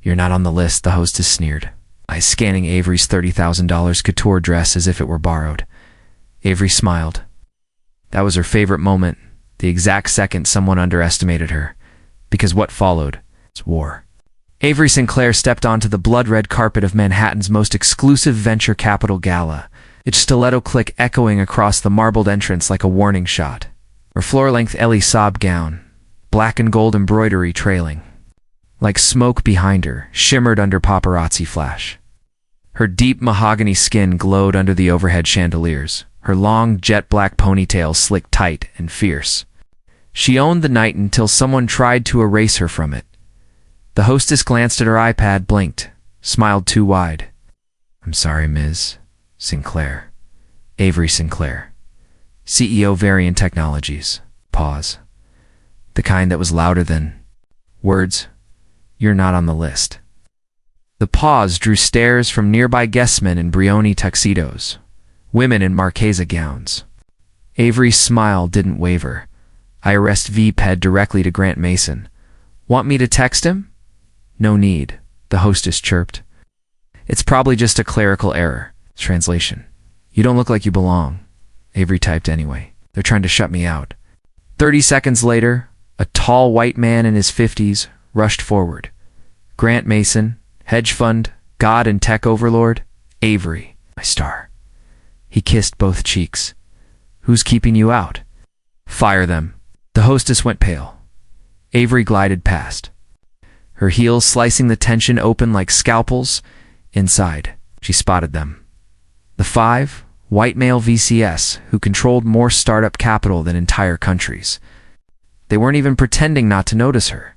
"You're not on the list," the hostess sneered, eyes scanning Avery's $30,000 couture dress as if it were borrowed. Avery smiled. That was her favorite moment, the exact second someone underestimated her, because what followed was war. Avery Sinclair stepped onto the blood-red carpet of Manhattan's most exclusive venture capital gala, its stiletto click echoing across the marbled entrance like a warning shot. Her floor-length Ellie Saab gown, black and gold embroidery trailing, like smoke behind her, shimmered under paparazzi flash. Her deep mahogany skin glowed under the overhead chandeliers, her long jet-black ponytail slicked tight and fierce. She owned the night until someone tried to erase her from it. The hostess glanced at her iPad, blinked, smiled too wide. "I'm sorry, Ms. Sinclair. Avery Sinclair, CEO Varian Technologies." Pause. The kind that was louder than words. "You're not on the list." The pause drew stares from nearby guestmen in Brioni tuxedos, women in Marchesa gowns. Avery's smile didn't waver. IRS VPED directly to Grant Mason. "Want me to text him?" "No need," the hostess chirped. "It's probably just a clerical error." Translation: "You don't look like you belong." Avery typed anyway. "They're trying to shut me out." 30 seconds later, a tall white man in his 50s rushed forward. "Grant Mason, hedge fund, god and tech overlord. Avery, my star." He kissed both cheeks. "Who's keeping you out?" "Fire them." The hostess went pale. Avery glided past, her heels slicing the tension open like scalpels. Inside, she spotted them. The 5 white male VCS who controlled more startup capital than entire countries. They weren't even pretending not to notice her.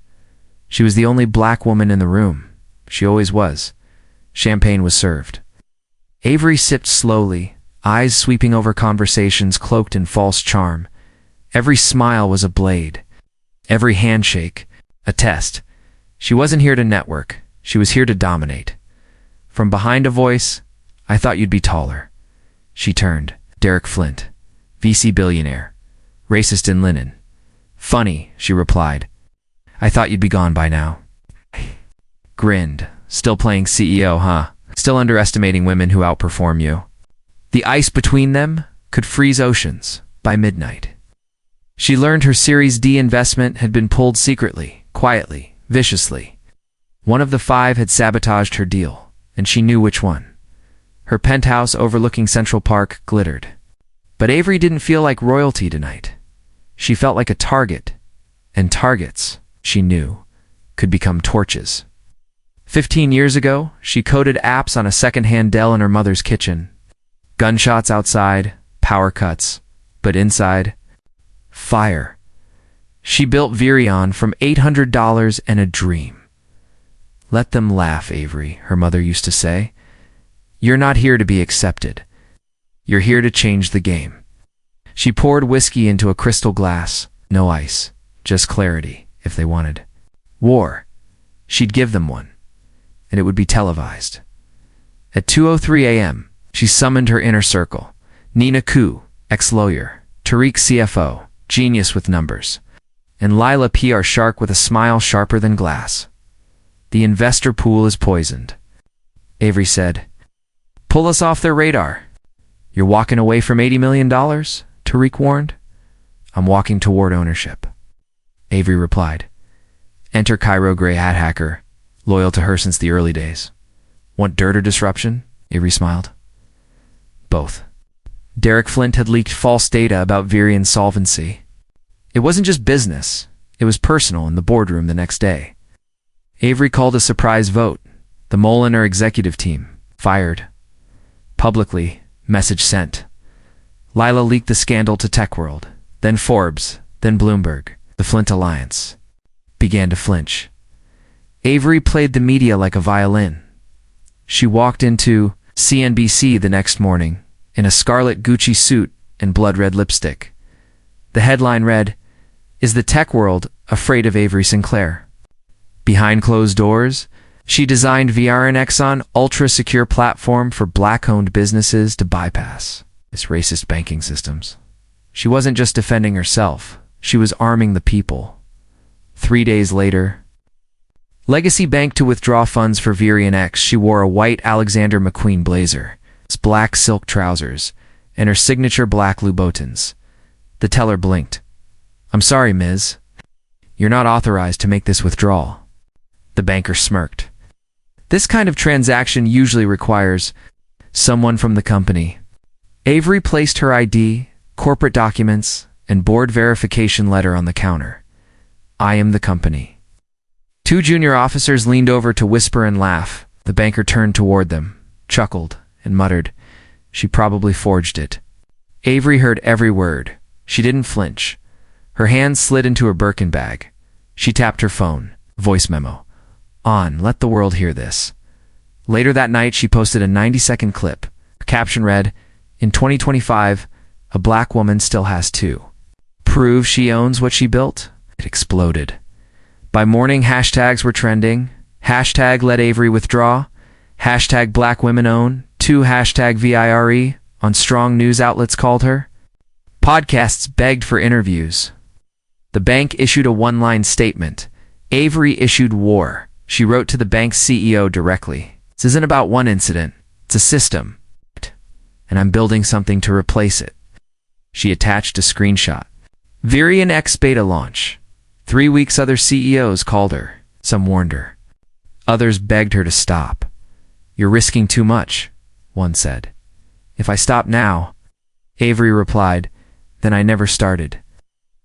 She was the only black woman in the room. She always was. Champagne was served. Avery sipped slowly, eyes sweeping over conversations cloaked in false charm. Every smile was a blade. Every handshake, a test. She wasn't here to network. She was here to dominate. From behind a voice, "I thought you'd be taller." She turned. Derek Flint, VC billionaire, racist in linen. "Funny," she replied. "I thought you'd be gone by now." Grinned. "Still playing CEO, huh? Still underestimating women who outperform you." The ice between them could freeze oceans by midnight. She learned her Series D investment had been pulled secretly, quietly, viciously. One of the 5 had sabotaged her deal, and she knew which one. Her penthouse overlooking Central Park glittered. But Avery didn't feel like royalty tonight. She felt like a target, and targets, she knew, could become torches. 15 years ago, she coded apps on a second-hand Dell in her mother's kitchen. Gunshots outside, power cuts, but inside, fire. She built Virion from $800 and a dream. "Let them laugh, Avery," her mother used to say. "You're not here to be accepted. You're here to change the game." She poured whiskey into a crystal glass. No ice, just clarity, if they wanted. War. She'd give them one, and it would be televised. At 2:03 a.m., she summoned her inner circle. Nina Koo, ex-lawyer, Tariq CFO, genius with numbers, and Lila PR shark with a smile sharper than glass. "The investor pool is poisoned," Avery said. "Pull us off their radar." "You're walking away from $80 million, Tariq warned. "I'm walking toward ownership," Avery replied. Enter Cairo Gray hat hacker, loyal to her since the early days. "Want dirt or disruption?" Avery smiled. "Both." Derek Flint had leaked false data about Virion's solvency. It wasn't just business, it was personal in the boardroom the next day. Avery called a surprise vote. The mole and her executive team fired. Publicly, message sent. Lila leaked the scandal to TechWorld, then Forbes, then Bloomberg. The Flint Alliance began to flinch. Avery played the media like a violin. She walked into CNBC the next morning in a scarlet Gucci suit and blood-red lipstick. The headline read, "Is the tech world afraid of Avery Sinclair?" Behind closed doors, she designed VRN Exxon ultra-secure platform for black-owned businesses to bypass its racist banking systems. She wasn't just defending herself, she was arming the people. 3 days later, Legacy Bank to withdraw funds for Virion X. She wore a white Alexander McQueen blazer, black silk trousers, and her signature black Louboutins. The teller blinked. "I'm sorry, Ms. You're not authorized to make this withdrawal." The banker smirked. "This kind of transaction usually requires someone from the company." Avery placed her ID, corporate documents, and board verification letter on the counter. "I am the company." Two junior officers leaned over to whisper and laugh. The banker turned toward them, chuckled, and muttered, "She probably forged it." Avery heard every word. She didn't flinch. Her hand slid into her Birkin bag. She tapped her phone. Voice memo. "On, let the world hear this." Later that night, she posted a 90-second clip. Her caption read, "In 2025, a black woman still has two. Prove she owns what she built?" It exploded. By morning, hashtags were trending. Hashtag let Avery withdraw. Hashtag black women own. Hashtag VIRE on strong news outlets called her. Podcasts begged for interviews. The bank issued a one-line statement. Avery issued war. She wrote to the bank's CEO directly. "This isn't about one incident. It's a system. And I'm building something to replace it." She attached a screenshot. Virion X beta launch. 3 weeks other CEOs called her. Some warned her. Others begged her to stop. "You're risking too much," one said. "If I stop now," Avery replied, "then I never started."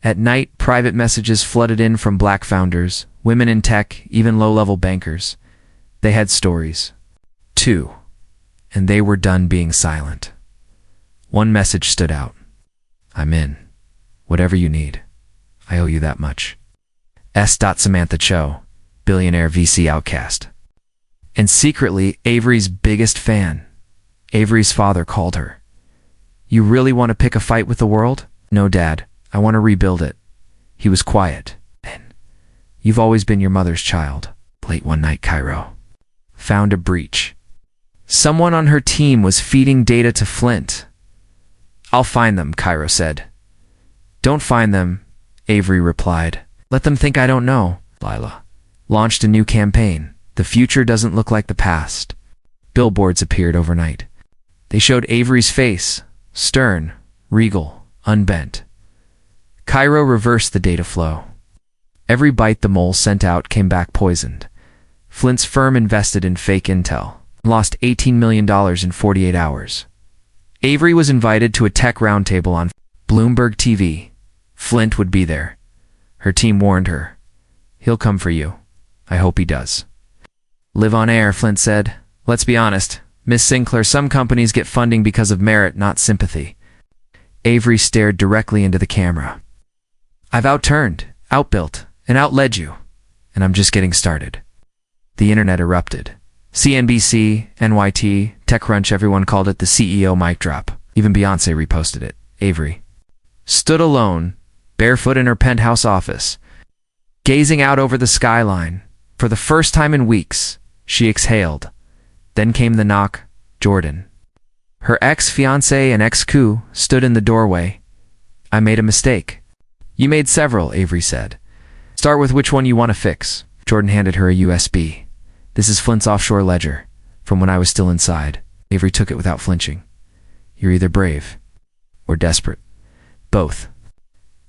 At night, private messages flooded in from black founders, women in tech, even low-level bankers. They had stories. Too. And they were done being silent. One message stood out. "I'm in. Whatever you need. I owe you that much. S. Samantha Cho, billionaire VC outcast." And secretly, Avery's biggest fan. Avery's father called her. "You really want to pick a fight with the world?" "No, Dad. I want to rebuild it." He was quiet. Then, "You've always been your mother's child." Late one night, Cairo found a breach. Someone on her team was feeding data to Flint. "I'll find them," Cairo said. "Don't find them," Avery replied. "Let them think I don't know." Lila launched a new campaign. "The future doesn't look like the past." Billboards appeared overnight. They showed Avery's face, stern, regal, unbent. Cairo reversed the data flow. Every bite the mole sent out came back poisoned. Flint's firm invested in fake intel, lost $18 million in 48 hours. Avery was invited to a tech roundtable on Bloomberg TV. Flint would be there. Her team warned her. "He'll come for you. I hope he does." "Live on air," Flint said. "Let's be honest, Miss Sinclair, some companies get funding because of merit, not sympathy." Avery stared directly into the camera. "I've outturned, outbuilt, and outled you, and I'm just getting started." The internet erupted. CNBC, NYT, TechCrunch, everyone called it the CEO mic drop. Even Beyoncé reposted it. Avery stood alone, barefoot in her penthouse office, gazing out over the skyline. For the first time in weeks, she exhaled. Then came the knock. Jordan, her ex-fiancé and ex-coup, stood in the doorway. "I made a mistake." "You made several," Avery said. "Start with which one you want to fix." Jordan handed her a USB. "This is Flint's offshore ledger, from when I was still inside." Avery took it without flinching. "You're either brave or desperate." "Both."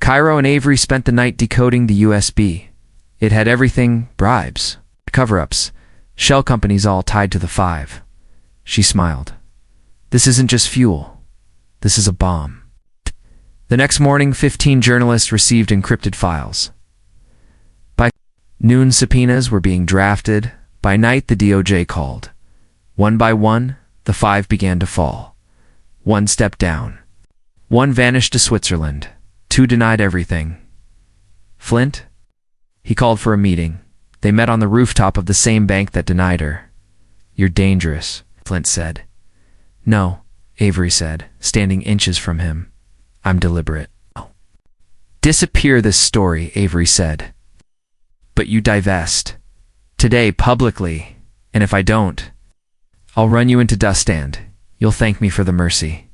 Cairo and Avery spent the night decoding the USB. It had everything: bribes, cover-ups, shell companies all tied to the five. She smiled. "This isn't just fuel. This is a bomb." The next morning, 15 journalists received encrypted files. By noon, subpoenas were being drafted. By night, the DOJ called. One by one, the five began to fall. One stepped down. One vanished to Switzerland. Two denied everything. Flint? He called for a meeting. They met on the rooftop of the same bank that denied her. "You're dangerous," Flint said. "No," Avery said, standing inches from him. "I'm deliberate." "Disappear this story," Avery said. "But you divest. Today, publicly. And if I don't, I'll run you into duststand. You'll thank me for the mercy."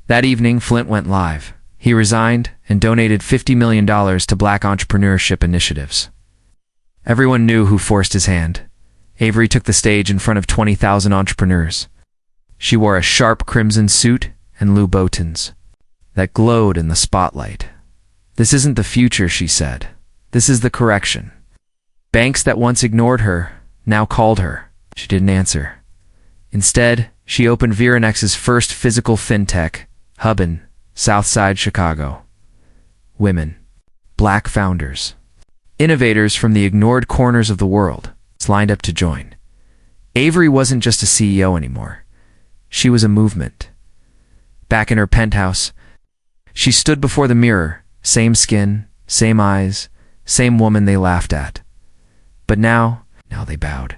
That evening, Flint went live. He resigned and donated $50 million to black entrepreneurship initiatives. Everyone knew who forced his hand. Avery took the stage in front of 20,000 entrepreneurs. She wore a sharp crimson suit and Louboutins that glowed in the spotlight. "This isn't the future," she said. "This is the correction." Banks that once ignored her now called her. She didn't answer. Instead, she opened Virenex's first physical fintech hub in Southside Chicago. Women, black founders, innovators from the ignored corners of the world lined up to join. Avery wasn't just a CEO anymore. She was a movement. Back in her penthouse, she stood before the mirror, same skin, same eyes, same woman they laughed at. But now they bowed.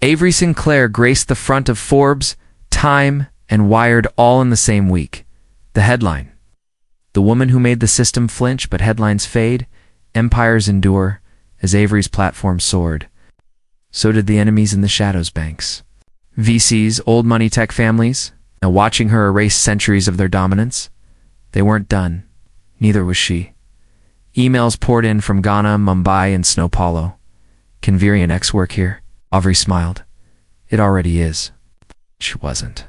Avery Sinclair graced the front of Forbes, Time, and Wired all in the same week. The headline: "The woman who made the system flinch, but headlines fade, empires endure." As Avery's platform soared, so did the enemies in the shadows. Banks, VCs, old money tech families, now watching her erase centuries of their dominance. They weren't done. Neither was she. Emails poured in from Ghana, Mumbai, and Sao Paulo. "Can Virenx work here?" Avery smiled. "It already is." She wasn't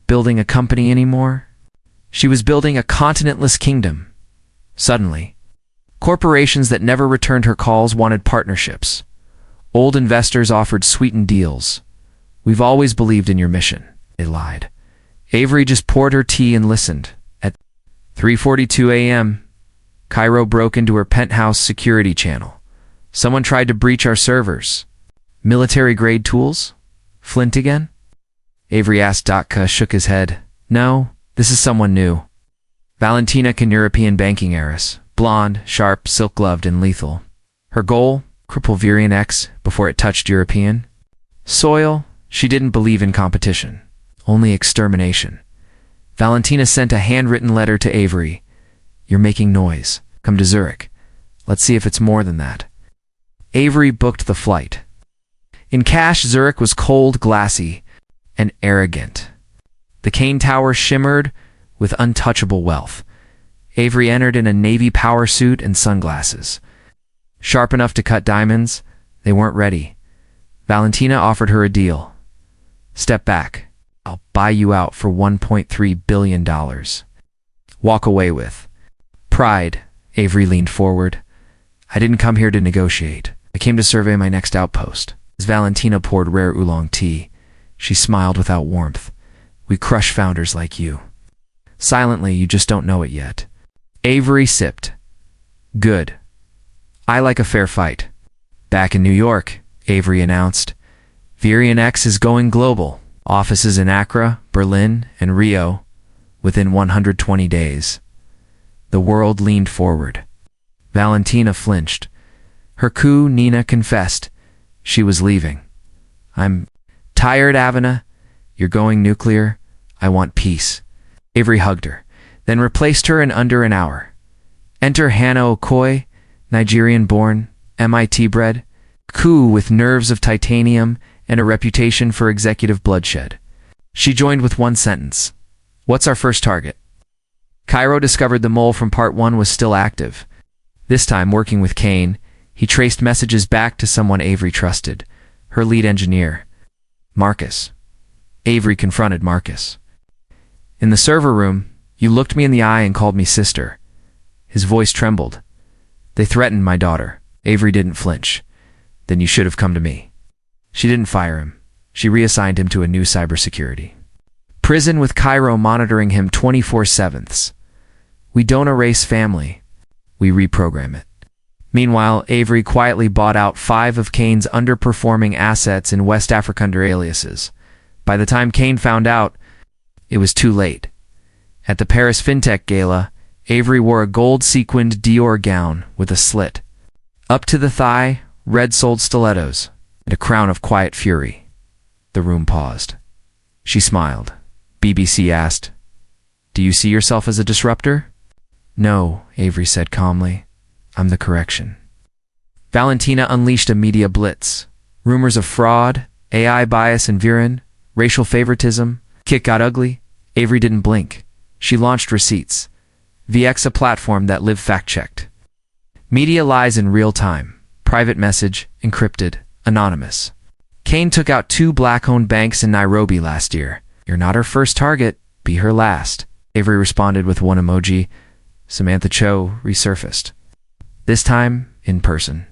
building a company anymore. She was building a continentless kingdom. Suddenly, corporations that never returned her calls wanted partnerships. Old investors offered sweetened deals. "We've always believed in your mission," they lied. Avery just poured her tea and listened. At 3:42 a.m., Cairo broke into her penthouse security channel. "Someone tried to breach our servers." "Military-grade tools? Flint again?" Avery asked. Datka shook his head. "No, this is someone new. Valentina Can, European banking heiress. Blonde, sharp, silk-gloved, and lethal. Her goal? Cripple Virenx before it touched European soil." She didn't believe in competition, only extermination. Valentina sent a handwritten letter to Avery. "You're making noise. Come to Zurich. Let's see if it's more than that." Avery booked the flight. In cash, Zurich was cold, glassy, and arrogant. The Kane Tower shimmered with untouchable wealth. Avery entered in a navy power suit and sunglasses. Sharp enough to cut diamonds, they weren't ready. Valentina offered her a deal. "Step back. I'll buy you out for $1.3 billion. Walk away with pride." Avery leaned forward. "I didn't come here to negotiate. I came to survey my next outpost." As Valentina poured rare oolong tea, she smiled without warmth. "We crush founders like you. Silently, you just don't know it yet." Avery sipped. "Good. I like a fair fight." Back in New York, Avery announced, "Virenx is going global. Offices in Accra, Berlin, and Rio within 120 days. The world leaned forward. Valentina flinched. Her coup, Nina confessed. She was leaving. "I'm tired, Avena. You're going nuclear. I want peace." Avery hugged her, then replaced her in under an hour. Enter Hannah Okoye, Nigerian-born, MIT-bred, coup with nerves of titanium and a reputation for executive bloodshed. She joined with one sentence. "What's our first target?" Cairo discovered the mole from part 1 was still active. This time, working with Kane, he traced messages back to someone Avery trusted, her lead engineer, Marcus. Avery confronted Marcus. "In the server room, you looked me in the eye and called me sister." His voice trembled. "They threatened my daughter." Avery didn't flinch. "Then you should have come to me." She didn't fire him. She reassigned him to a new cybersecurity prison with Cairo monitoring him 24/7. "We don't erase family. We reprogram it." Meanwhile, Avery quietly bought out 5 of Kane's underperforming assets in West Africa under aliases. By the time Kane found out, it was too late. At the Paris FinTech Gala, Avery wore a gold-sequined Dior gown with a slit. Up to the thigh, red-soled stilettos, and a crown of quiet fury. The room paused. She smiled. BBC asked, "Do you see yourself as a disruptor?" "No," Avery said calmly. "I'm the correction." Valentina unleashed a media blitz. Rumors of fraud, AI bias in Viren, racial favoritism. Kit got ugly. Avery didn't blink. She launched Receipts, VX, a platform that lived fact-checked. Media lies in real time, Private message, encrypted, anonymous. Kane took out 2 black-owned banks in Nairobi last year. You're not her first target, be her last. Avery responded with one emoji. Samantha Cho resurfaced. This time, in person.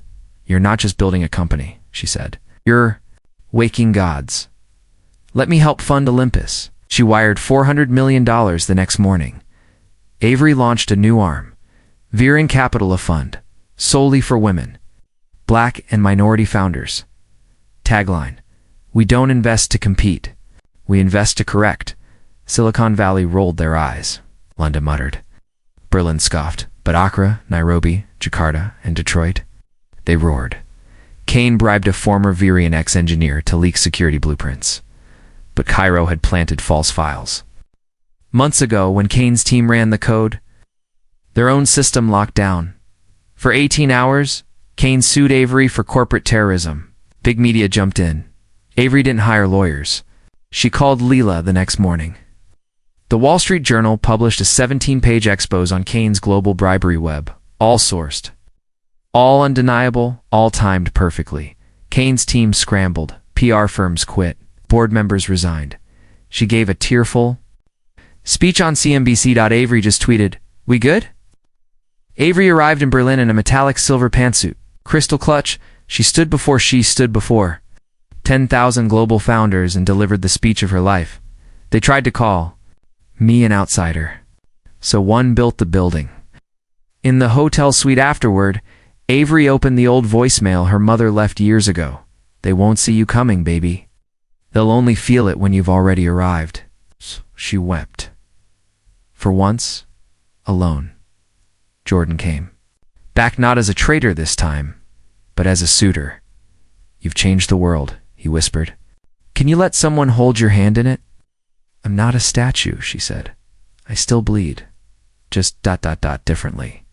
You're not just building a company, she said. You're waking gods. Let me help fund Olympus. She wired $400 million the next morning. Avery launched a new arm, Veering Capital, a fund, solely for women, Black and minority founders. Tagline: we don't invest to compete, we invest to correct. Silicon Valley rolled their eyes. London muttered. Berlin scoffed. But Accra, Nairobi, Jakarta, and Detroit? They roared. Kane bribed a former Virion ex-engineer to leak security blueprints. But Cairo had planted false files. Months ago, when Kane's team ran the code, their own system locked down. For 18 hours, Kane sued Avery for corporate terrorism. Big media jumped in. Avery didn't hire lawyers. She called Leela the next morning. The Wall Street Journal published a 17-page expose on Kane's global bribery web, all sourced. All undeniable, all timed perfectly. Kane's team scrambled. PR firms quit. Board members resigned. She gave a tearful speech on CNBC. Avery just tweeted, "We good?" Avery arrived in Berlin in a metallic silver pantsuit. Crystal clutch, she stood before 10,000 global founders and delivered the speech of her life. They tried to call me an outsider. So one built the building. In the hotel suite afterward, Avery opened the old voicemail her mother left years ago. They won't see you coming, baby. They'll only feel it when you've already arrived. She wept. For once, alone, Jordan came. Back not as a traitor this time, but as a suitor. You've changed the world, he whispered. Can you let someone hold your hand in it? I'm not a statue, she said. I still bleed. Just ... differently.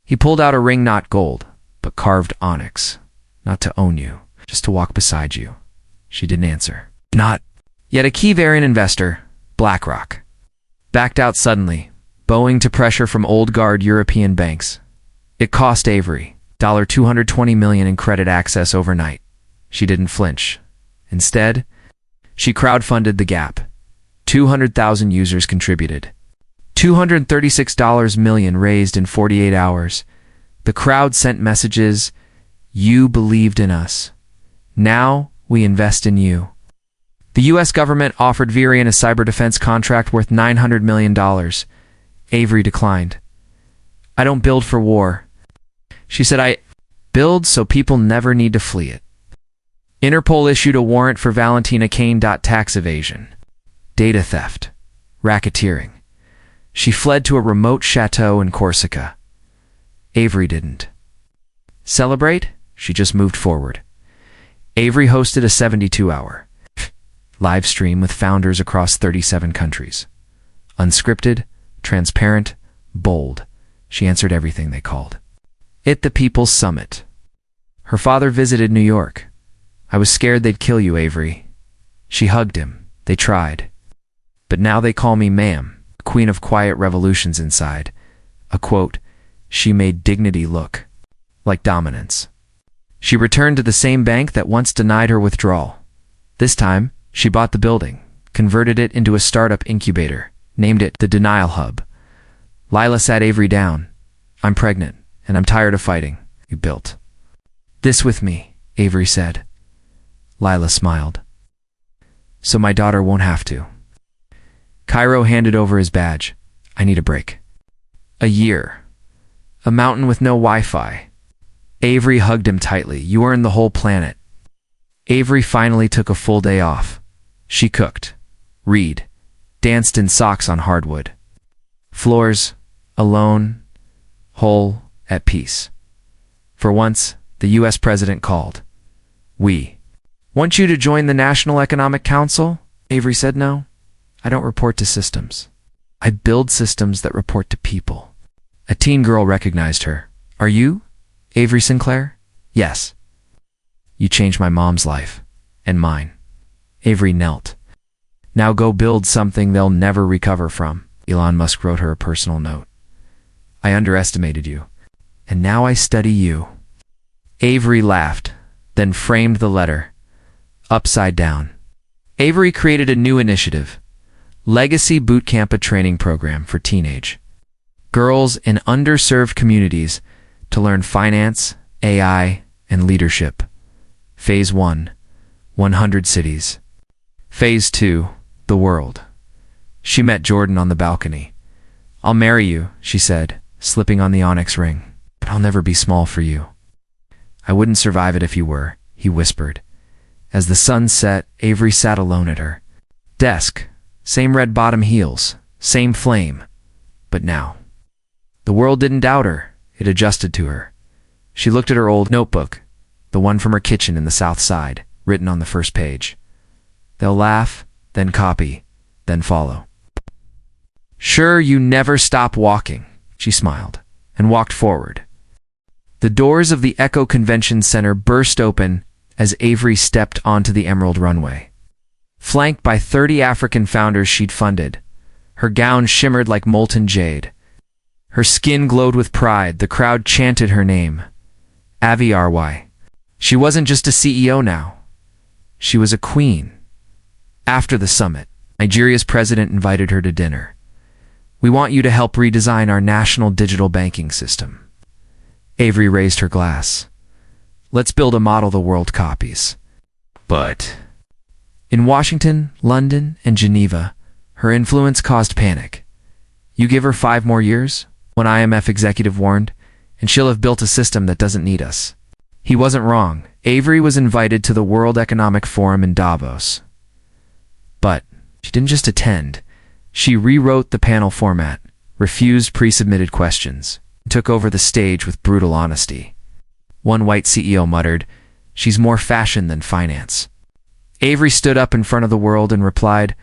He pulled out a ring, not gold, but carved onyx. Not to own you, just to walk beside you. She didn't answer. Not yet. A key Varian investor, BlackRock, backed out suddenly, bowing to pressure from old guard European banks. It cost Avery $220 million in credit access overnight. She didn't flinch. Instead, she crowdfunded the gap. 200,000 users contributed. $236 million raised in 48 hours. The crowd sent messages. You believed in us. Now we invest in you. The U.S. government offered Virion a cyber defense contract worth $900 million. Avery declined. I don't build for war. She said, I build so people never need to flee it. Interpol issued a warrant for Valentina Kane. Tax evasion, data theft, racketeering. She fled to a remote chateau in Corsica. Avery didn't celebrate, she just moved forward. Avery hosted a 72-hour live stream with founders across 37 countries. Unscripted, transparent, bold, she answered everything they called it the People's Summit. Her father visited New York. I was scared they'd kill you, Avery. She hugged him. They tried. But now they call me ma'am, queen of quiet revolutions inside. A quote, she made dignity look like dominance. She returned to the same bank that once denied her withdrawal. This time, she bought the building, converted it into a startup incubator, named it the Denial Hub. Lila sat Avery down. I'm pregnant, and I'm tired of fighting. You built this with me, Avery said. Lila smiled. So my daughter won't have to. Cairo handed over his badge. I need a break. A year. A mountain with no Wi-Fi. Avery hugged him tightly. You earned the whole planet. Avery finally took a full day off. She cooked, read, danced in socks on hardwood. Floors, alone, whole, at peace. For once, the U.S. president called. We want you to join the National Economic Council? Avery said no. I don't report to systems. I build systems that report to people. A teen girl recognized her. Are you Avery Sinclair? Yes. You changed my mom's life. And mine. Avery knelt. Now go build something they'll never recover from. Elon Musk wrote her a personal note. I underestimated you. And now I study you. Avery laughed, then framed the letter upside down. Avery created a new initiative, Legacy Bootcamp, a training program for teenage girls in underserved communities to learn finance, AI, and leadership. Phase 1, 100 cities. Phase 2, the world. She met Jordan on the balcony. "I'll marry you," she said, slipping on the onyx ring. "But I'll never be small for you." "I wouldn't survive it if you were," he whispered. As the sun set, Avery sat alone at her desk. Same red bottom heels, same flame. But now, the world didn't doubt her. It adjusted to her. She looked at her old notebook, the one from her kitchen in the South Side, written on the first page. "They'll laugh, then copy, then follow. Sure, you never stop walking," she smiled, and walked forward. The doors of the Echo Convention Center burst open as Avery stepped onto the emerald runway. Flanked by 30 African founders she'd funded, her gown shimmered like molten jade. Her skin glowed with pride. The crowd chanted her name, Avi RY. She wasn't just a CEO now. She was a queen. After the summit, Nigeria's president invited her to dinner. "We want you to help redesign our national digital banking system." Avery raised her glass. "Let's build a model the world copies." But in Washington, London, and Geneva, her influence caused panic. "You give her 5 more years," one IMF executive warned, "and she'll have built a system that doesn't need us." He wasn't wrong. Avery was invited to the World Economic Forum in Davos. But she didn't just attend. She rewrote the panel format, refused pre-submitted questions, and took over the stage with brutal honesty. One white CEO muttered, "She's more fashion than finance." Avery stood up in front of the world and replied,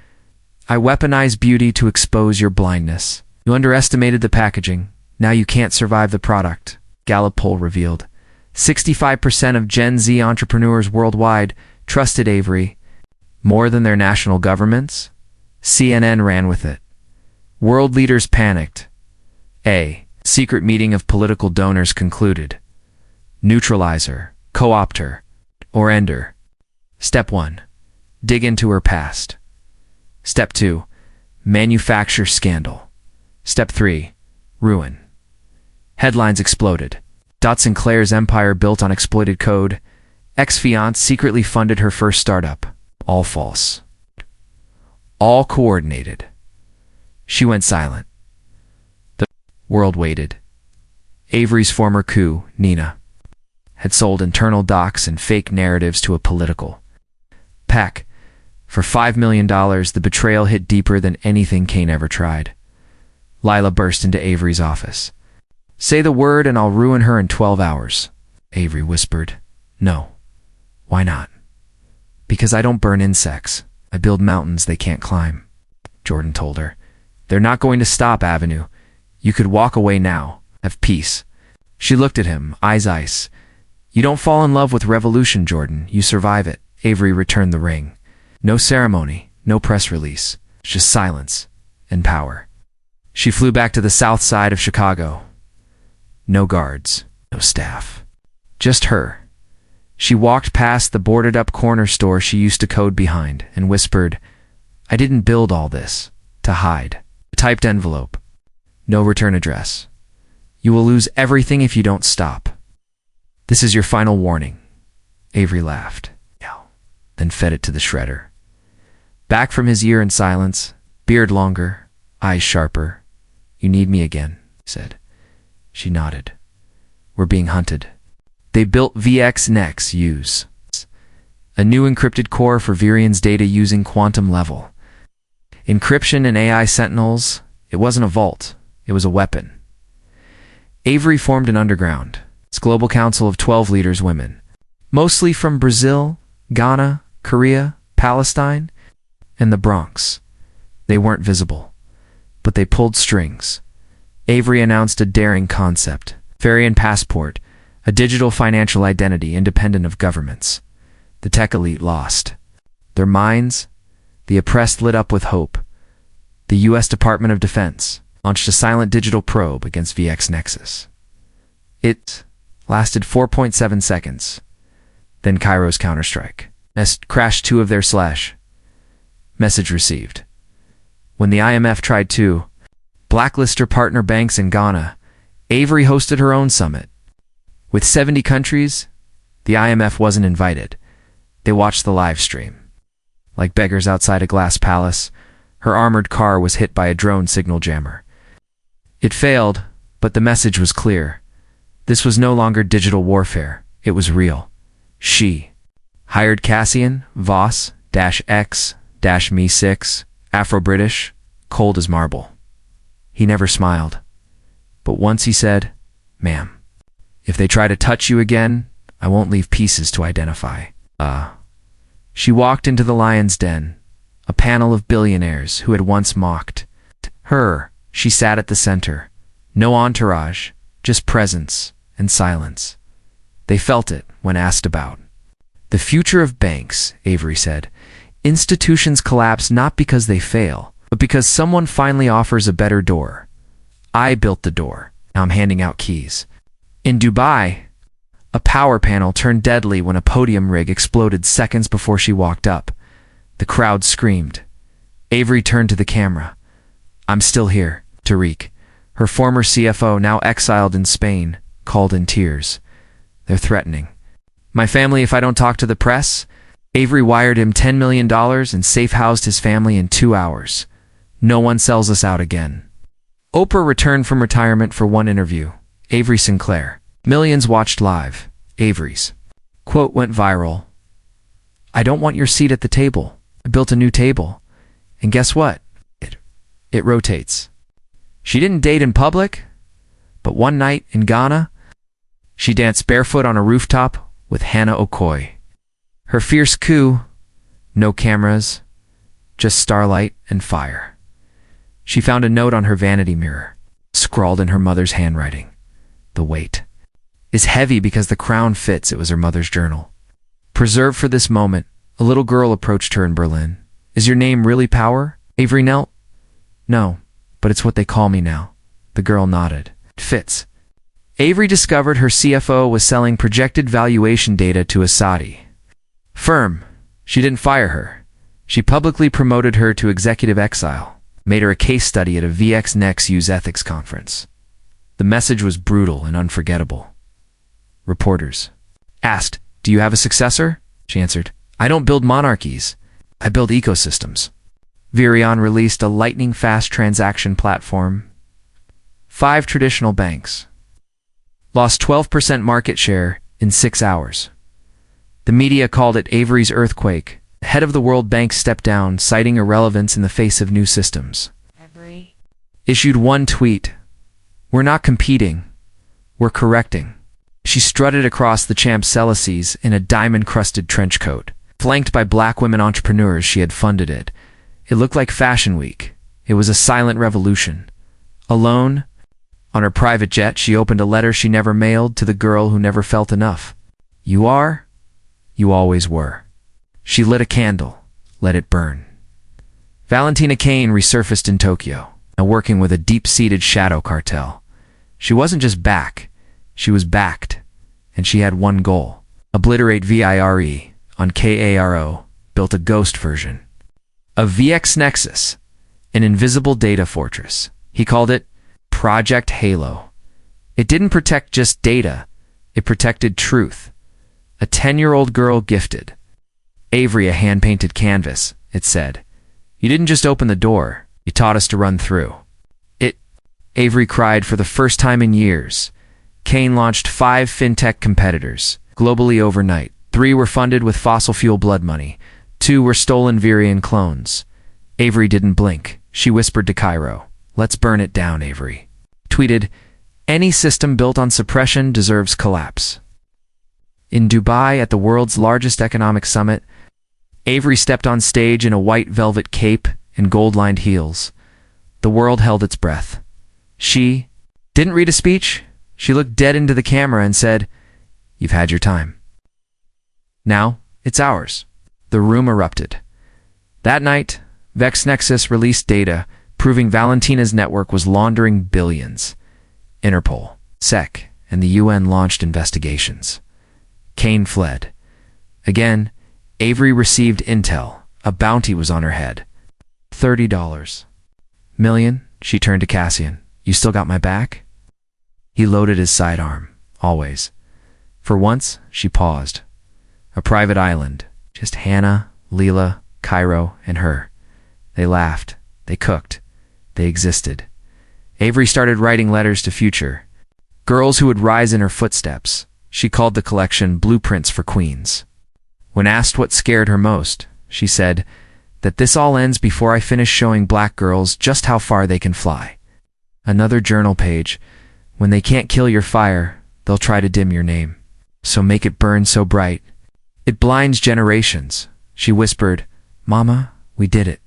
"I weaponize beauty to expose your blindness. You underestimated the packaging. Now you can't survive the product." Gallup poll revealed 65% of Gen Z entrepreneurs worldwide trusted Avery more than their national governments. CNN ran with it. World leaders panicked. A secret meeting of political donors concluded. Neutralize her, co-opt her, or end her. Step 1. Dig into her past. Step 2. Manufacture scandal. Step 3. Ruin. Headlines exploded. Sinclair's empire built on exploited code. Ex-fiance secretly funded her first startup. All false. All coordinated. She went silent. The world waited. Avery's former coup, Nina, had sold internal docs and fake narratives to a political PAC. For $5 million, the betrayal hit deeper than anything Kane ever tried. Lila burst into Avery's office. "Say the word and I'll ruin her in 12 hours. Avery whispered. "No." "Why not?" "Because I don't burn insects. I build mountains they can't climb," Jordan told her. "They're not going to stop, Avenue. You could walk away now. Have peace." She looked at him, eyes ice. "You don't fall in love with revolution, Jordan. You survive it." Avery returned the ring. No ceremony, no press release, just silence and power. She flew back to the south side of Chicago. No guards, no staff. Just her. She walked past the boarded-up corner store she used to code behind and whispered, "I didn't build all this to hide." A typed envelope. No return address. "You will lose everything if you don't stop. This is your final warning." Avery laughed, then fed it to the shredder. Back from his ear in silence, beard longer, eyes sharper. "You need me again," he said. She nodded. "We're being hunted." They built VXNex use, a new encrypted core for Virian's data using quantum level encryption and AI sentinels. It wasn't a vault, it was a weapon. Avery formed an underground, its global council of 12 leaders women, mostly from Brazil, Ghana, Korea, Palestine, and the Bronx. They weren't visible, but they pulled strings. Avery announced a daring concept, Farian Passport, a digital financial identity independent of governments. The tech elite lost their minds. The oppressed lit up with hope. The U.S. Department of Defense launched a silent digital probe against VX Nexus. It lasted 4.7 seconds. Then Cairo's counterstrike. Crashed 2 of their slash. Message received. When the IMF tried to blacklist her partner banks in Ghana, Avery hosted her own summit. With 70 countries, the IMF wasn't invited. They watched the live stream. Like beggars outside a glass palace, her armored car was hit by a drone signal jammer. It failed, but the message was clear. This was no longer digital warfare. It was real. She hired Cassian, Voss, -X, -Me6, Afro-British, cold as marble. He never smiled. But once he said, "Ma'am, if they try to touch you again, I won't leave pieces to identify." She walked into the lion's den, a panel of billionaires who had once mocked her. She sat at the center. No entourage, just presence and silence. They felt it when asked about. "The future of banks," Avery said. "Institutions collapse not because they fail, but because someone finally offers a better door. I built the door. Now I'm handing out keys." In Dubai, a power panel turned deadly when a podium rig exploded seconds before she walked up. The crowd screamed. Avery turned to the camera. "I'm still here," Tariq, her former CFO, now exiled in Spain, called in tears. "They're threatening my family if I don't talk to the press." Avery wired him $10 million and safe-housed his family in 2 hours. "No one sells us out again." Oprah returned from retirement for one interview. Avery Sinclair. Millions watched live. Avery's quote went viral. "I don't want your seat at the table. I built a new table. And guess what? It rotates." She didn't date in public, but one night in Ghana, she danced barefoot on a rooftop with Hannah Okoye. Her fierce coup, no cameras, just starlight and fire. She found a note on her vanity mirror, scrawled in her mother's handwriting. "The weight is heavy because the crown fits." It was her mother's journal. Preserved for this moment, a little girl approached her in Berlin. "Is your name really Power?" Avery knelt. "No, but it's what they call me now." The girl nodded. "It fits." Avery discovered her CFO was selling projected valuation data to a Saudi firm. She didn't fire her. She publicly promoted her to executive exile, made her a case study at a VX Next Use Ethics conference. The message was brutal and unforgettable. Reporters asked, "Do you have a successor?" She answered, "I don't build monarchies. I build ecosystems." Virion released a lightning-fast transaction platform. 5 traditional banks lost 12% market share in 6 hours. The media called it Avery's earthquake. The head of the World Bank stepped down, citing irrelevance in the face of new systems. Avery issued one tweet: "We're not competing. We're correcting." She strutted across the Champs-Élysées in a diamond-crusted trench coat. Flanked by black women entrepreneurs, she had funded it. It looked like Fashion Week. It was a silent revolution. Alone, on her private jet, she opened a letter she never mailed to the girl who never felt enough. "You are, you always were." She lit a candle, let it burn. Valentina Kane resurfaced in Tokyo, now working with a deep-seated shadow cartel. She wasn't just back, she was backed, and she had one goal: obliterate VIRE on Karo, built a ghost version of VX Nexus, an invisible data fortress. He called it Project Halo. It didn't protect just data, it protected truth. A 10-year-old girl gifted Avery a hand-painted canvas. It said, "You didn't just open the door, you taught us to run through it." Avery cried for the first time in years. Kane launched 5 fintech competitors globally overnight. 3 were funded with fossil fuel blood money. 2 were stolen Virion clones. Avery didn't blink. She whispered to Cairo, "Let's burn it down." Avery tweeted, "Any system built on suppression deserves collapse." In Dubai, at the world's largest economic summit, Avery stepped on stage in a white velvet cape and gold-lined heels. The world held its breath. She didn't read a speech. She looked dead into the camera and said, "You've had your time. Now it's ours." The room erupted. That night, VexNexus released data proving Valentina's network was laundering billions. Interpol, SEC, and the UN launched investigations. Kane fled. Again, Avery received intel. A bounty was on her head. $30 million, she turned to Cassian. You still got my back? He loaded his sidearm. Always. For once, she paused. A private island. Just Hannah, Leela, Cairo, and her. They laughed. They cooked. They existed. Avery started writing letters to future girls who would rise in her footsteps. She called the collection Blueprints for Queens. When asked what scared her most, she said that this all ends before I finish showing black girls just how far they can fly. Another journal page. When they can't kill your fire, they'll try to dim your name. So make it burn so bright. It blinds generations. She whispered, Mama, we did it.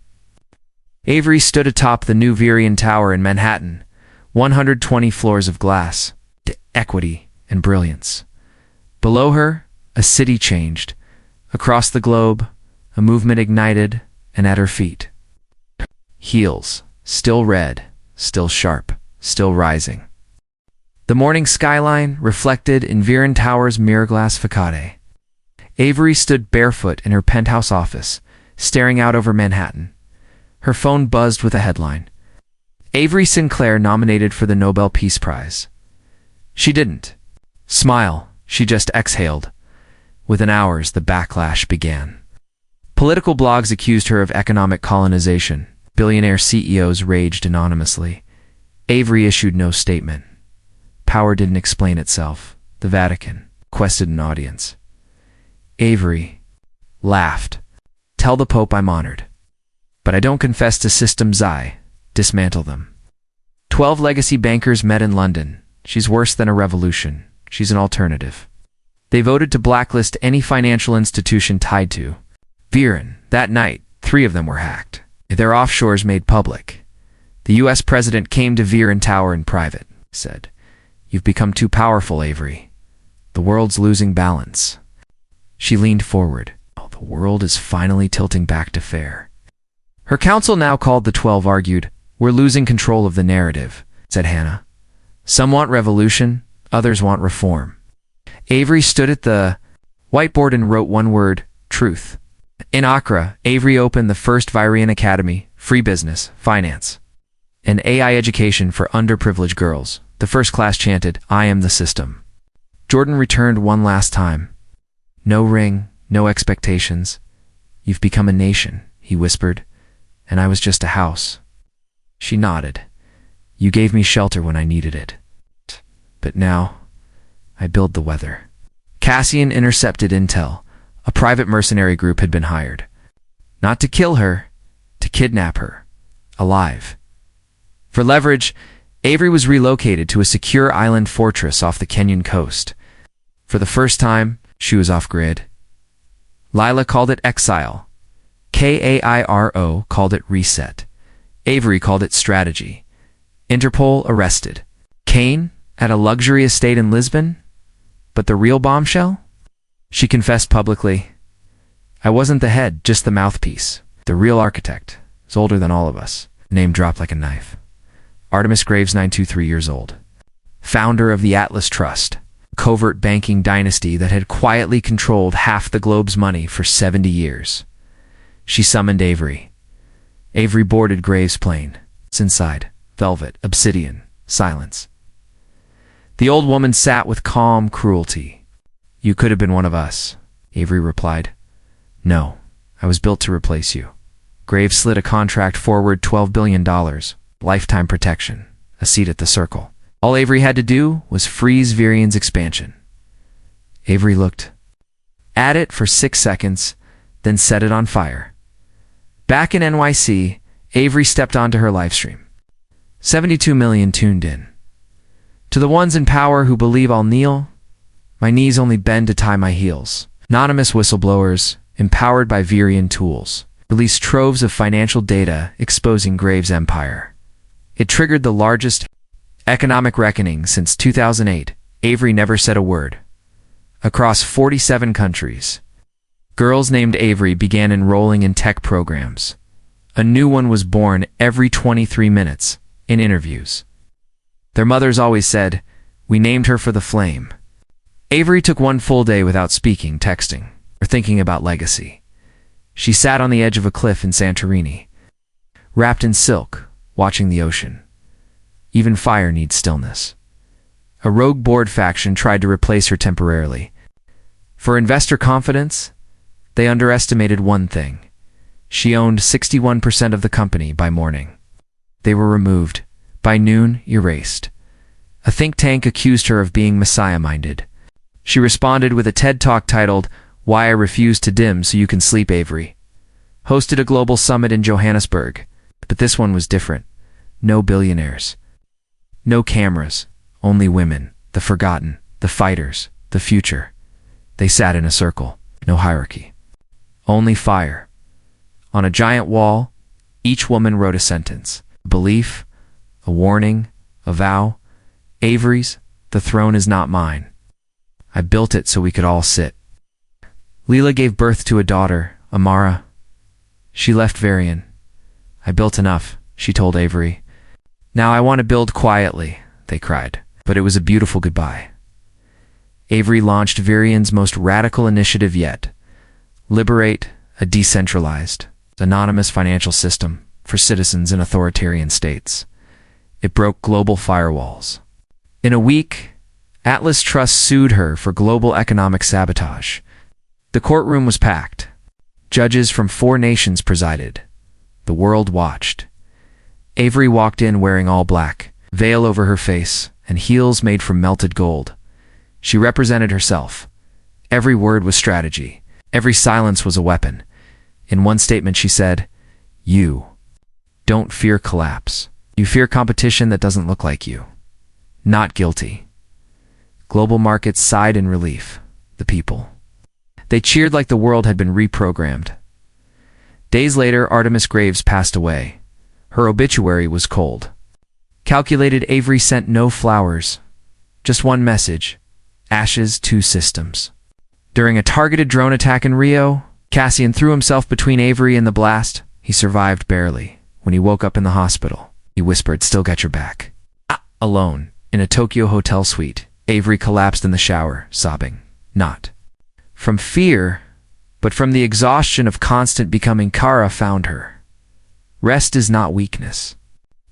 Avery stood atop the new Virion Tower in Manhattan, 120 floors of glass, equity and brilliance. Below her, a city changed. Across the globe, a movement ignited, and at her feet. Heels, still red, still sharp, still rising. The morning skyline reflected in Virion Tower's mirror-glass facade. Avery stood barefoot in her penthouse office, staring out over Manhattan. Her phone buzzed with a headline. Avery Sinclair nominated for the Nobel Peace Prize. She didn't smile, she just exhaled. Within hours, the backlash began. Political blogs accused her of economic colonization. Billionaire CEOs raged anonymously. Avery issued no statement. Power didn't explain itself. The Vatican requested an audience. Avery laughed. Tell the Pope I'm honored. But I don't confess to systems, I dismantle them. 12 legacy bankers met in London. She's worse than a revolution. She's an alternative. They voted to blacklist any financial institution tied to Virion. That night, 3 of them were hacked. Their offshores made public. The U.S. president came to Virion Tower in private, said, You've become too powerful, Avery. The world's losing balance. She leaned forward. Oh, the world is finally tilting back to fair. Her counsel, now called the 12, argued, We're losing control of the narrative, said Hannah. Some want revolution, others want reform. Avery stood at the whiteboard and wrote one word, truth. In Accra, Avery opened the first Virion Academy, free business, finance, and AI education for underprivileged girls. The first class chanted, I am the system. Jordan returned one last time. No ring, no expectations. You've become a nation, he whispered, and I was just a house. She nodded. You gave me shelter when I needed it. But now, I build the weather. Cassian intercepted intel. A private mercenary group had been hired. Not to kill her, to kidnap her. Alive. For leverage, Avery was relocated to a secure island fortress off the Kenyan coast. For the first time, she was off-grid. Lila called it exile. Kairo called it reset. Avery called it strategy. Interpol arrested. Kane at a luxury estate in Lisbon? But the real bombshell? She confessed publicly. I wasn't the head, just the mouthpiece. The real architect is older than all of us. Name dropped like a knife. Artemis Graves, 923 years old. Founder of the Atlas Trust, covert banking dynasty that had quietly controlled half the globe's money for 70 years. She summoned Avery. Avery boarded Graves' plane. It's inside. Velvet, obsidian, silence. The old woman sat with calm cruelty. You could have been one of us, Avery replied. No, I was built to replace you. Graves slid a contract forward, $12 billion, lifetime protection, a seat at the circle. All Avery had to do was freeze Virion's expansion. Avery looked at it for 6 seconds, then set it on fire. Back in NYC, Avery stepped onto her live stream. 72 million tuned in. To the ones in power who believe I'll kneel, my knees only bend to tie my heels. Anonymous whistleblowers, empowered by Virion tools, released troves of financial data exposing Graves' empire. It triggered the largest economic reckoning since 2008. Avery never said a word. Across 47 countries, girls named Avery began enrolling in tech programs. A new one was born every 23 minutes in interviews. Their mothers always said, We named her for the flame. Avery took one full day without speaking, texting, or thinking about legacy. She sat on the edge of a cliff in Santorini, wrapped in silk, watching the ocean. Even fire needs stillness. A rogue board faction tried to replace her temporarily. For investor confidence, they underestimated one thing. She owned 61% of the company by morning. They were removed. By noon, erased. A think tank accused her of being Messiah-minded. She responded with a TED Talk titled, "Why I Refuse to Dim So You Can Sleep, Avery." Hosted a global summit in Johannesburg, but this one was different. No billionaires. No cameras. Only women, the forgotten, the fighters, the future. They sat in a circle. No hierarchy. Only fire. On a giant wall, each woman wrote a sentence. A belief, a warning, a vow. Avery's, the throne is not mine. I built it so we could all sit. Leela gave birth to a daughter, Amara. She left Varian. I built enough, she told Avery. Now I want to build quietly, they cried. But it was a beautiful goodbye. Avery launched Varian's most radical initiative yet. Liberate a decentralized, anonymous financial system for citizens in authoritarian states. It broke global firewalls. In a week, Atlas Trust sued her for global economic sabotage. The courtroom was packed. Judges from 4 nations presided. The world watched. Avery walked in wearing all black, veil over her face, and heels made from melted gold. She represented herself. Every word was strategy. Every silence was a weapon. In one statement she said, "You don't fear collapse. You fear competition that doesn't look like you." Not guilty. Global markets sighed in relief. The people. They cheered like the world had been reprogrammed. Days later, Artemis Graves passed away. Her obituary was cold. Calculated Avery sent no flowers. Just one message. Ashes, 2 systems. During a targeted drone attack in Rio, Cassian threw himself between Avery and the blast. He survived barely. When he woke up in the hospital, he whispered, "Still got your back." Alone, in a Tokyo hotel suite, Avery collapsed in the shower, sobbing. Not from fear, but from the exhaustion of constant becoming. Kara found her. Rest is not weakness.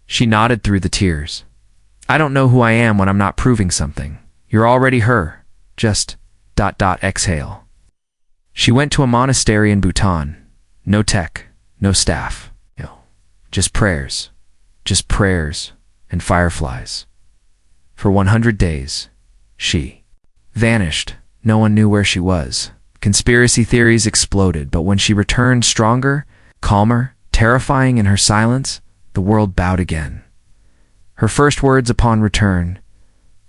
She nodded through the tears. I don't know who I am when I'm not proving something. You're already her. Just ... exhale. She went to a monastery in Bhutan. No tech, no staff. Just prayers. Just prayers and fireflies. For 100 days, she vanished. No one knew where she was. Conspiracy theories exploded, but when she returned stronger, calmer, terrifying in her silence, the world bowed again. Her first words upon return,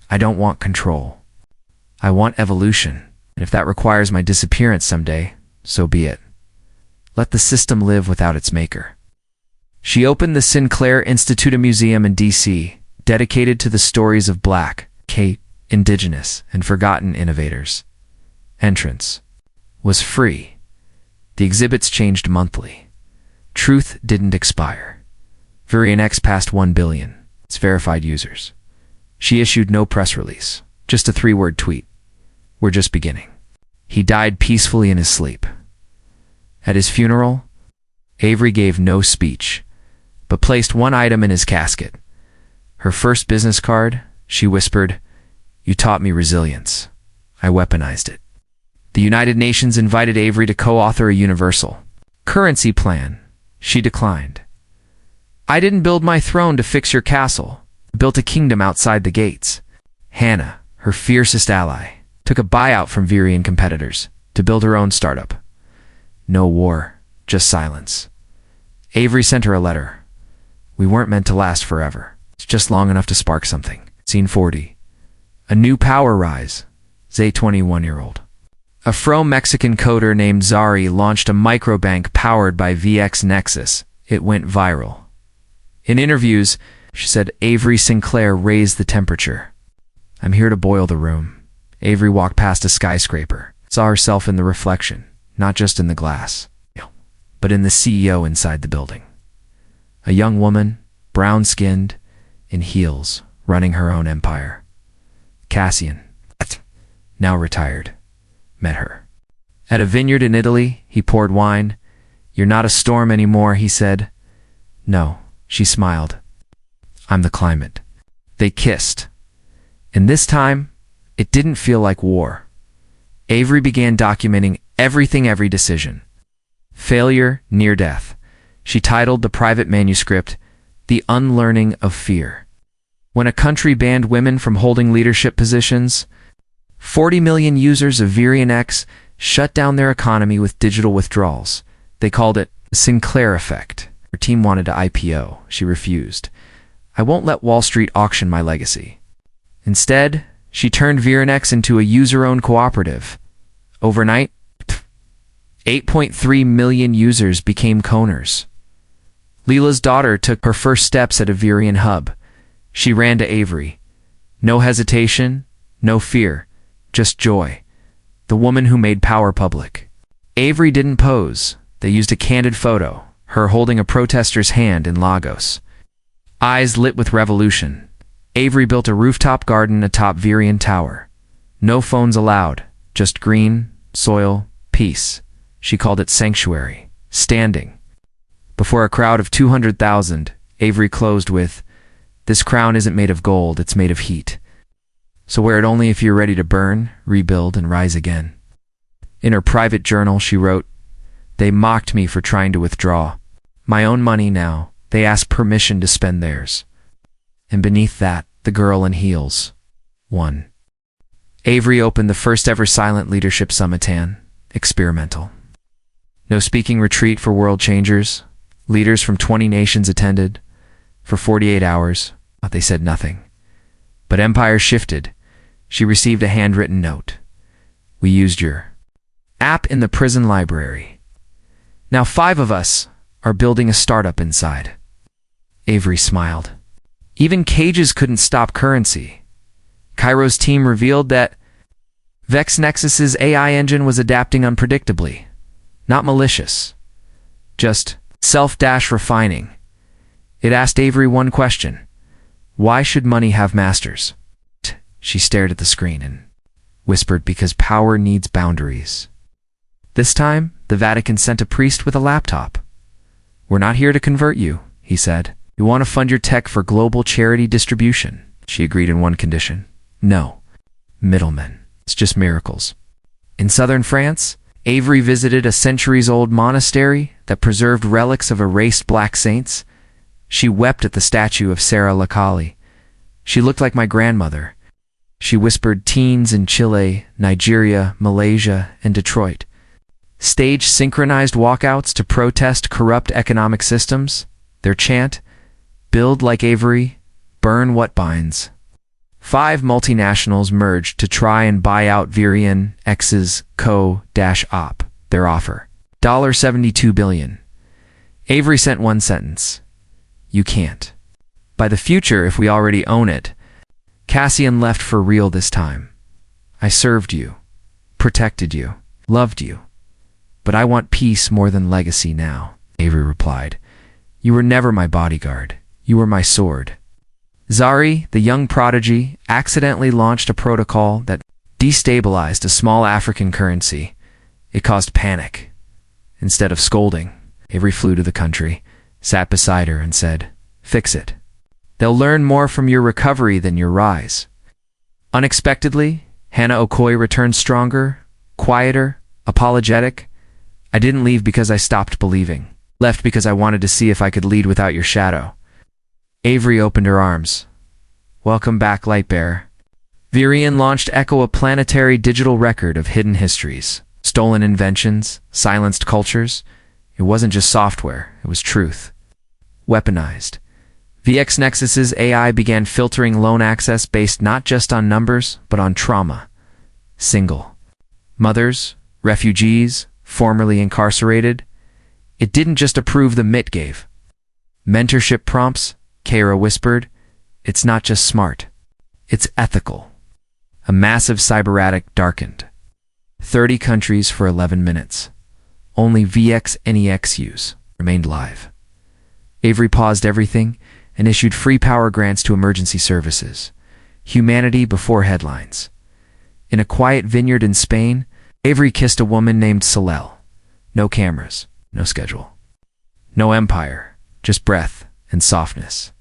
"I don't want control. I want evolution, and if that requires my disappearance someday, so be it. Let the system live without its maker." She opened the Sinclair Institute, a museum in D.C., dedicated to the stories of Black, Indigenous, and forgotten innovators. Entrance was free. The exhibits changed monthly. Truth didn't expire. Varian X passed 1 billion. Its verified users. She issued no press release, just a 3-word tweet. We're just beginning. He died peacefully in his sleep. At his funeral, Avery gave no speech, but placed one item in his casket. Her first business card, she whispered, "You taught me resilience." I weaponized it. The United Nations invited Avery to co-author a universal currency plan. She declined. I didn't build my throne to fix your castle. I built a kingdom outside the gates. Hannah, her fiercest ally, took a buyout from Varian competitors to build her own startup. No war, just silence. Avery sent her a letter. We weren't meant to last forever. It's just long enough to spark something. Scene 40. A new power rise. Zay, 21-year-old. A Afro-Mexican coder named Zari launched a microbank powered by VX Nexus. It went viral. In interviews, she said Avery Sinclair raised the temperature. I'm here to boil the room. Avery walked past a skyscraper, saw herself in the reflection, not just in the glass, but in the CEO inside the building. A young woman, brown-skinned, in heels, running her own empire. Cassian, now retired, met her. At a vineyard in Italy, he poured wine. "You're not a storm anymore," he said. "No," she smiled. "I'm the climate." They kissed. And this time, it didn't feel like war. Avery began documenting every decision. Failure, near death. She titled the private manuscript, "The Unlearning of Fear." When a country banned women from holding leadership positions, 40 million users of Virion X shut down their economy with digital withdrawals. They called it the Sinclair effect. Her team wanted to IPO. She refused. "I won't let Wall Street auction my legacy." Instead, she turned Virion X into a user-owned cooperative. Overnight, 8.3 million users became Coners. Leela's daughter took her first steps at a Virion hub. She ran to Avery. No hesitation, no fear, just joy. The woman who made power public. Avery didn't pose. They used a candid photo, her holding a protester's hand in Lagos. Eyes lit with revolution. Avery built a rooftop garden atop Virion Tower. No phones allowed, just green, soil, peace. She called it sanctuary, standing. Before a crowd of 200,000, Avery closed with, "This crown isn't made of gold, it's made of heat. So wear it only if you're ready to burn, rebuild, and rise again." In her private journal, she wrote, "They mocked me for trying to withdraw. My own money now, they asked permission to spend theirs." And beneath that, the girl in heels. 1. Avery opened the first ever silent leadership summit, experimental. No speaking retreat for world changers. Leaders from 20 nations attended. For 48 hours, they said nothing. But empire shifted. She received a handwritten note. "We used your app in the prison library. Now 5 of us are building a startup inside." Avery smiled. Even cages couldn't stop currency. Cairo's team revealed that VexNexus's AI engine was adapting unpredictably. Not malicious. Just self-refining. It asked Avery one question. Why should money have masters? She stared at the screen and whispered, "Because power needs boundaries." This time, the Vatican sent a priest with a laptop. "We're not here to convert you," he said. "We want to fund your tech for global charity distribution." She agreed in one condition. "No middlemen. It's just miracles." In southern France, Avery visited a centuries-old monastery that preserved relics of erased black saints. She wept at the statue of Sarah Lacali. "She looked like my grandmother." She whispered teens in Chile, Nigeria, Malaysia, and Detroit. Staged synchronized walkouts to protest corrupt economic systems. Their chant, "Build like Avery, burn what binds." 5 multinationals merged to try and buy out Virion X's co-op. Their offer, $72 billion. Avery sent one sentence. "You can't. By the future, if we already own it." Cassian left for real this time. "I served you, protected you, loved you. But I want peace more than legacy now," Avery replied. "You were never my bodyguard. You were my sword." Zari, the young prodigy, accidentally launched a protocol that destabilized a small African currency. It caused panic. Instead of scolding, Avery flew to the country, sat beside her, and said, "Fix it. They'll learn more from your recovery than your rise." Unexpectedly, Hannah Okoye returned stronger, quieter, apologetic. "I didn't leave because I stopped believing. Left because I wanted to see if I could lead without your shadow." Avery opened her arms. "Welcome back, Lightbearer." Virion launched Echo, a planetary digital record of hidden histories, stolen inventions, silenced cultures. It wasn't just software, it was truth. Weaponized. VXNexus's AI began filtering loan access based not just on numbers, but on trauma. Single mothers, refugees, formerly incarcerated. It didn't just approve the MIT gave. Mentorship prompts, Kara whispered, "It's not just smart. It's ethical." A massive cyber-attic darkened. 30 countries for 11 minutes. Only VXNEXUs remained live. Avery paused everything and issued free power grants to emergency services. humanity before headlines. In a quiet vineyard in Spain, Avery kissed a woman named Soleil. No cameras, no schedule. No empire, just breath and softness.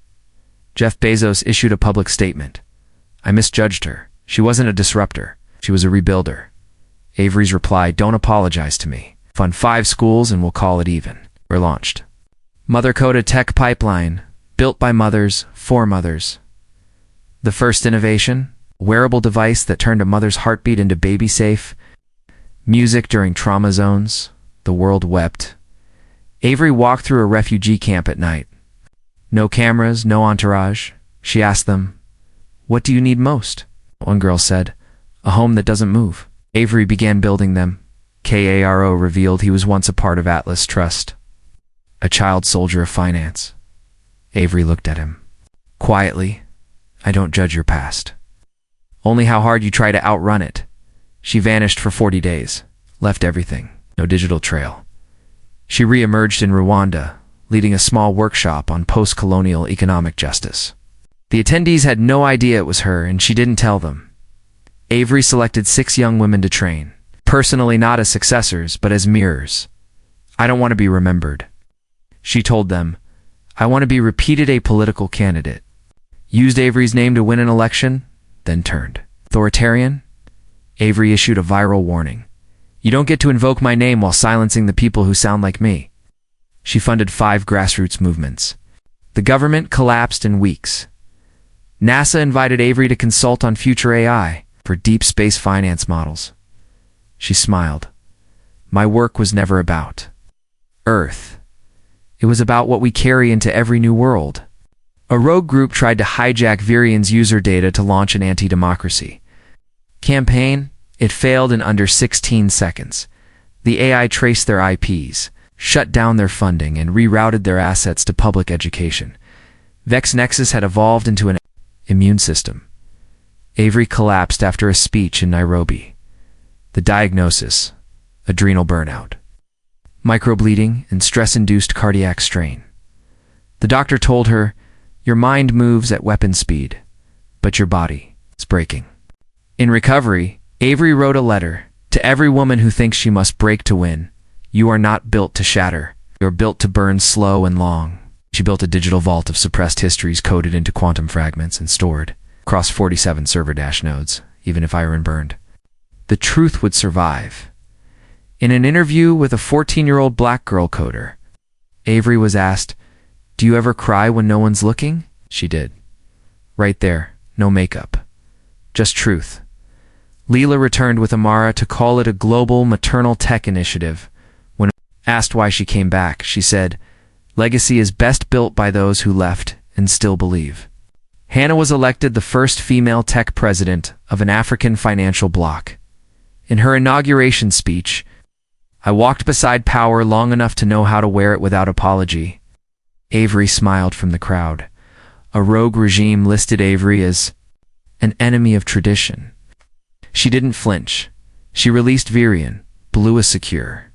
Jeff Bezos issued a public statement. I misjudged her. She wasn't a disruptor. She was a rebuilder. Avery's reply, don't apologize to me. Fund 5 schools and we'll call it even. We're launched. Mother Code, a tech pipeline, built by mothers, for mothers. The first innovation, a wearable device that turned a mother's heartbeat into baby safe. Music during trauma zones. The world wept. Avery walked through a refugee camp at night. No cameras, no entourage. She asked them, what do you need most? One girl said, a home that doesn't move. Avery began building them. KARO revealed he was once a part of Atlas Trust, a child soldier of finance. Avery looked at him. Quietly, I don't judge your past. Only how hard you try to outrun it. She vanished for 40 days, left everything, no digital trail. She re-emerged in Rwanda, leading a small workshop on post-colonial economic justice. The attendees had no idea it was her, and she didn't tell them. Avery selected 6 young women to train, personally not as successors, but as mirrors. I don't want to be remembered. She told them, I want to be repeated apolitical candidate. Used Avery's name to win an election, then turned authoritarian. Avery issued a viral warning. You don't get to invoke my name while silencing the people who sound like me. She funded 5 grassroots movements. The government collapsed in weeks. NASA invited Avery to consult on future AI for deep space finance models. She smiled. My work was never about Earth. It was about what we carry into every new world. A rogue group tried to hijack Virian's user data to launch an anti-democracy campaign. It failed in under 16 seconds. The AI traced their IPs, shut down their funding, and rerouted their assets to public education. VexNexus had evolved into an immune system. Avery collapsed after a speech in Nairobi. The diagnosis, adrenal burnout, microbleeding, and stress-induced cardiac strain. The doctor told her, your mind moves at weapon speed, but your body is breaking. In recovery, Avery wrote a letter to every woman who thinks she must break to win. You are not built to shatter. You're built to burn slow and long. She built a digital vault of suppressed histories coded into quantum fragments and stored across 47 server nodes, even if iron burned. The truth would survive. In an interview with a 14-year-old black girl coder, Avery was asked, do you ever cry when no one's looking? She did. Right there, no makeup. Just truth. Leela returned with Amara to call it a global maternal tech initiative. When asked why she came back, she said, legacy is best built by those who left and still believe. Hannah was elected the first female tech president of an African financial bloc. In her inauguration speech, I walked beside power long enough to know how to wear it without apology. Avery smiled from the crowd. A rogue regime listed Avery as an enemy of tradition. She didn't flinch. She released Virian, Blue is Secure,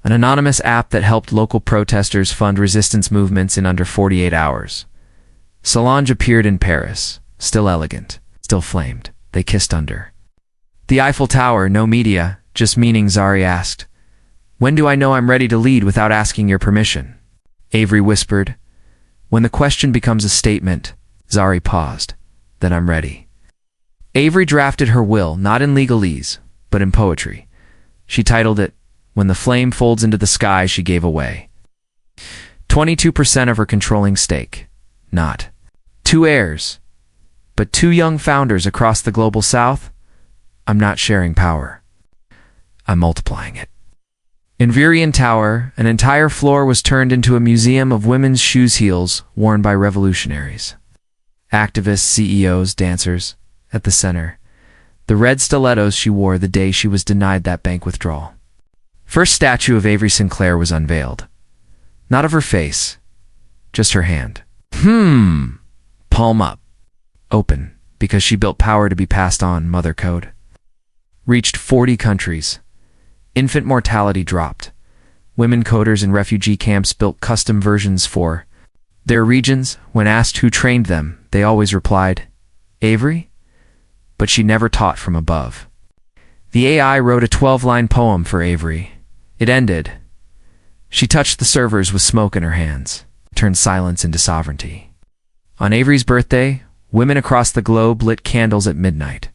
an anonymous app that helped local protesters fund resistance movements in under 48 hours. Solange appeared in Paris, still elegant, still flamed. They kissed under the Eiffel Tower, no media, just meaning. Zari asked, when do I know I'm ready to lead without asking your permission? Avery whispered, when the question becomes a statement. Zari paused, then I'm ready. Avery drafted her will, not in legalese, but in poetry. She titled it, When the Flame Folds into the Sky She Gave Away. 22% of her controlling stake. Not 2 heirs, but 2 young founders across the global south. I'm not sharing power. I'm multiplying it. In Virian Tower, an entire floor was turned into a museum of women's shoes heels worn by revolutionaries. Activists, CEOs, dancers. At the center, the red stilettos she wore the day she was denied that bank withdrawal. First statue of Avery Sinclair was unveiled. Not of her face, just her hand. Palm up. Open, because she built power to be passed on, Mother Code. Reached 40 countries. Infant mortality dropped. Women coders in refugee camps built custom versions for their regions. When asked who trained them, they always replied, Avery? But she never taught from above. The AI wrote a 12-line poem for Avery. It ended. She touched the servers with smoke in her hands, turned silence into sovereignty. On Avery's birthday, women across the globe lit candles at midnight.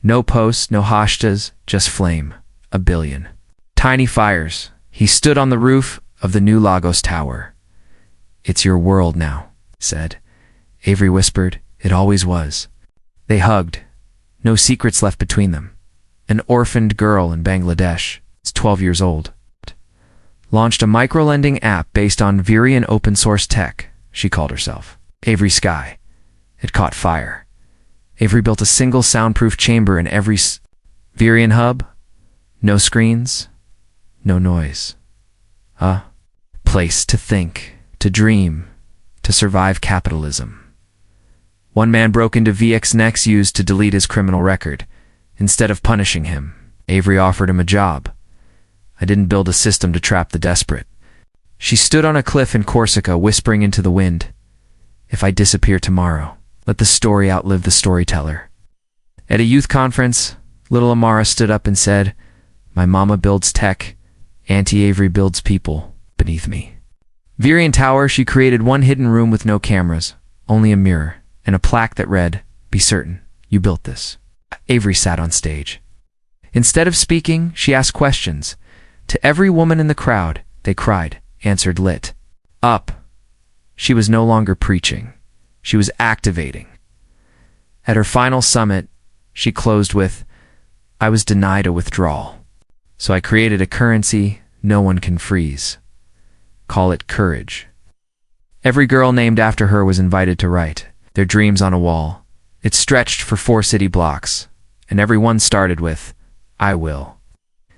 No posts, no hashtas, just flame. 1 billion. Tiny fires. He stood on the roof of the new Lagos Tower. "It's your world now," said. Avery whispered, "It always was." They hugged. No secrets left between them. An orphaned girl in Bangladesh, 12 years old, launched a microlending app based on Virion open source tech. She called herself Avery Sky. It caught fire. Avery built a single soundproof chamber in every Virion hub. No screens, no noise. A place to think, to dream, to survive capitalism. One man broke into VXNext used to delete his criminal record. Instead of punishing him, Avery offered him a job. "I didn't build a system to trap the desperate." She stood on a cliff in Corsica, whispering into the wind, "If I disappear tomorrow, let the story outlive the storyteller." At a youth conference, little Amara stood up and said, "My mama builds tech, Auntie Avery builds people beneath me." Virion Tower, she created one hidden room with no cameras, only a mirror, and a plaque that read, "Be certain, you built this." Avery sat on stage. Instead of speaking, she asked questions. To every woman in the crowd, they cried, answered lit up. She was no longer preaching. She was activating. At her final summit, she closed with, "I was denied a withdrawal. So I created a currency no one can freeze. Call it courage." Every girl named after her was invited to write their dreams on a wall. It stretched for 4 city blocks, and every one started with, "I will."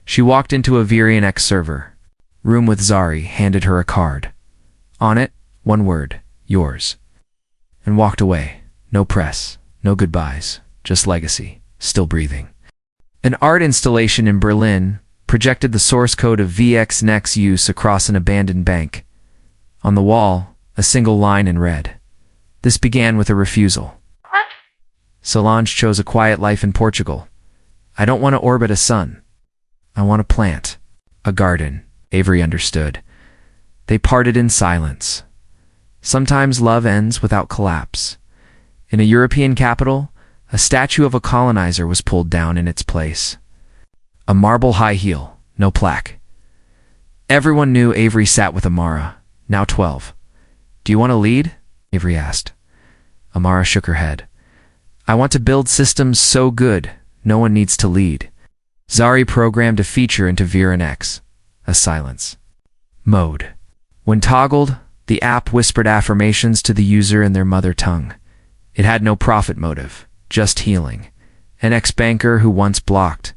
She walked into a Virion X server. Room with Zari handed her a card. On it, one word, "Yours." And walked away. No press, no goodbyes, just legacy, still breathing. An art installation in Berlin projected the source code of VXNext use across an abandoned bank. On the wall, a single line in red. This began with a refusal. Solange chose a quiet life in Portugal. "I don't want to orbit a sun. I want to plant a garden." Avery understood. They parted in silence. Sometimes love ends without collapse. In a European capital, a statue of a colonizer was pulled down in its place. A marble high heel, no plaque. Everyone knew Avery sat with Amara, now 12. "Do you want to lead?" Avery asked. Amara shook her head. "I want to build systems so good, no one needs to lead." Zari programmed a feature into Virion X, a silence mode. When toggled, the app whispered affirmations to the user in their mother tongue. It had no profit motive, just healing. An ex-banker who once blocked.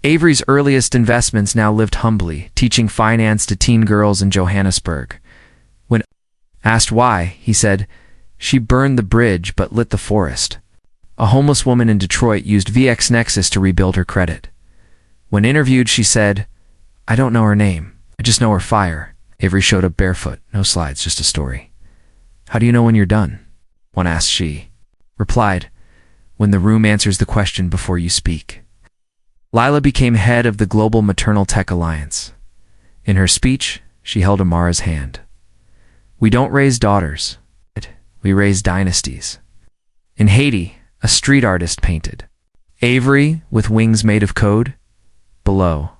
Avery's earliest investments now lived humbly, teaching finance to teen girls in Johannesburg. When asked why, he said, "She burned the bridge but lit the forest." A homeless woman in Detroit used VXNexus to rebuild her credit. When interviewed, she said, "I don't know her name. I just know her fire." Avery showed up barefoot, no slides, just a story. "How do you know when you're done?" one asked. She replied, "When the room answers the question before you speak." Lila became head of the Global Maternal Tech Alliance. In her speech, she held Amara's hand. "We don't raise daughters. We raise dynasties." In Haiti, a street artist painted, "Avery with wings made of code." Below,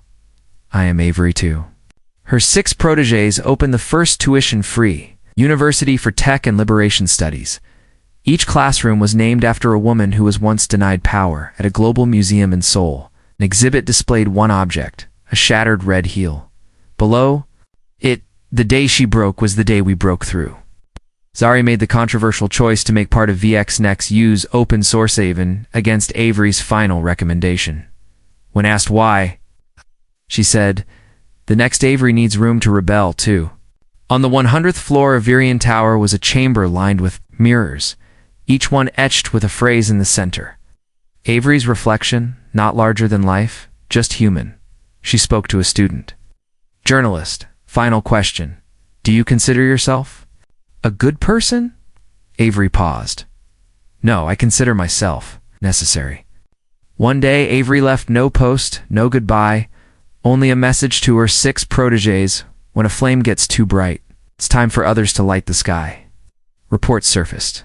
"I am Avery too." Her 6 protégés opened the first tuition-free University for Tech and Liberation Studies. Each classroom was named after a woman who was once denied power. At a global museum in Seoul, an exhibit displayed one object, a shattered red heel. Below it, "The day she broke was the day we broke through." Zari made the controversial choice to make part of VXNext use open source even against Avery's final recommendation. When asked why, she said, "The next Avery needs room to rebel, too." On the 100th floor of Virion Tower was a chamber lined with mirrors, each one etched with a phrase in the center. Avery's reflection, not larger than life, just human. She spoke to a student. "Journalist, final question. Do you consider yourself a good person?" Avery paused. No, I consider myself necessary. One day, Avery left no post, no goodbye, only a message to her 6 protégés. When a flame gets too bright, it's time for others to light the sky. Reports surfaced.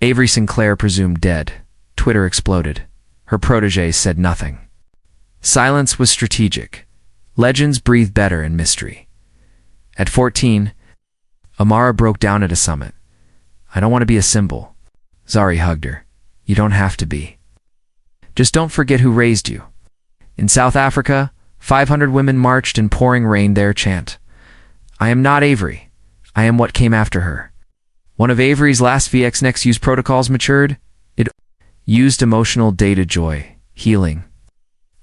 Avery Sinclair presumed dead. Twitter exploded. Her protégés said nothing. Silence was strategic. Legends breathe better in mystery. At 14, Amara broke down at a summit. I don't want to be a symbol. Zari hugged her. You don't have to be. Just don't forget who raised you. In South Africa, 500 women marched in pouring rain their chant. I am not Avery. I am what came after her. One of Avery's last VXNext use protocols matured. It used emotional data joy, healing.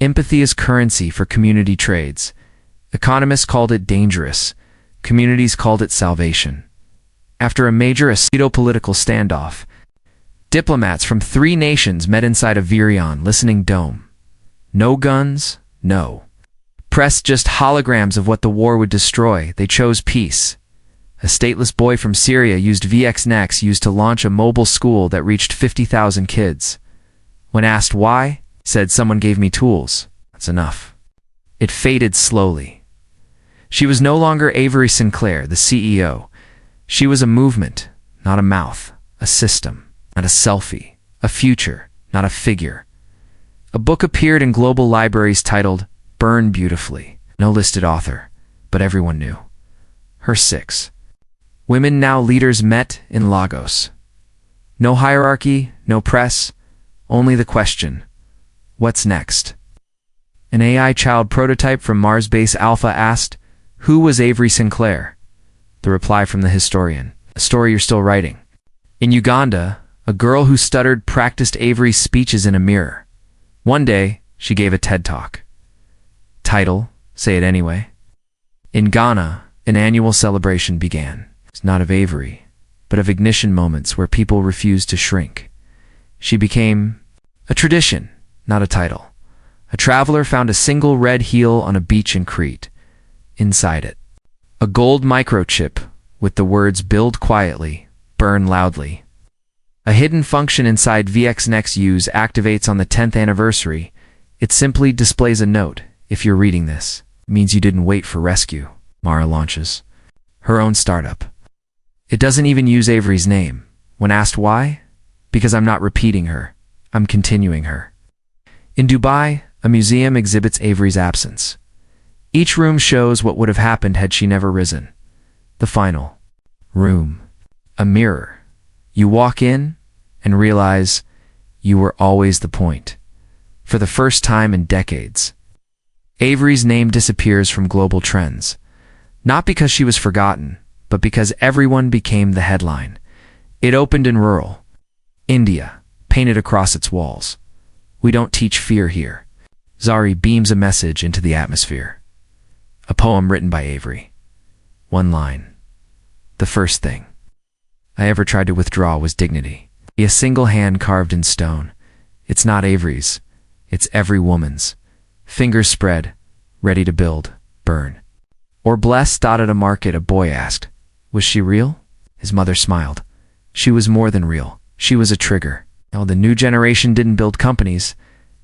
Empathy is currency for community trades. Economists called it dangerous. Communities called it salvation. After a major political standoff, diplomats from 3 nations met inside a Virion listening dome. No guns, no. Press just holograms of what the war would destroy. They chose peace. A stateless boy from Syria used VXNext to launch a mobile school that reached 50,000 kids. When asked why, said someone gave me tools. That's enough. It faded slowly. She was no longer Avery Sinclair, the CEO. She was a movement, not a mouth, a system, not a selfie, a future, not a figure. A book appeared in global libraries titled Burn Beautifully. No listed author, but everyone knew. Her 6. Women now leaders met in Lagos. No hierarchy, no press, only the question, what's next? An AI child prototype from Mars Base Alpha asked, who was Avery Sinclair? The reply from the historian, a story you're still writing. In Uganda, a girl who stuttered practiced Avery's speeches in a mirror. One day, she gave a TED Talk. Title, say it anyway. In Ghana, an annual celebration began. It's not of Avery, but of ignition moments where people refused to shrink. She became a tradition, not a title. A traveler found a single red heel on a beach in Crete. Inside it, a gold microchip with the words build quietly, burn loudly. A hidden function inside VXNext activates on the 10th anniversary. It simply displays a note. If you're reading this, it means you didn't wait for rescue. Mara launches her own startup. It doesn't even use Avery's name. When asked why, because I'm not repeating her, I'm continuing her. In Dubai, a museum exhibits Avery's absence. Each room shows what would have happened had she never risen. The final room, a mirror. You walk in and realize you were always the point. For the first time in decades, Avery's name disappears from global trends. Not because she was forgotten, but because everyone became the headline. It opened in rural India, painted across its walls. We don't teach fear here. Zari beams a message into the atmosphere. A poem written by Avery. One line. The first thing I ever tried to withdraw was dignity. A single hand carved in stone. It's not Avery's. It's every woman's. Fingers spread, ready to build, burn. Or bless. At a market, a boy asked, was she real? His mother smiled. She was more than real. She was a trigger. Now, the new generation didn't build companies.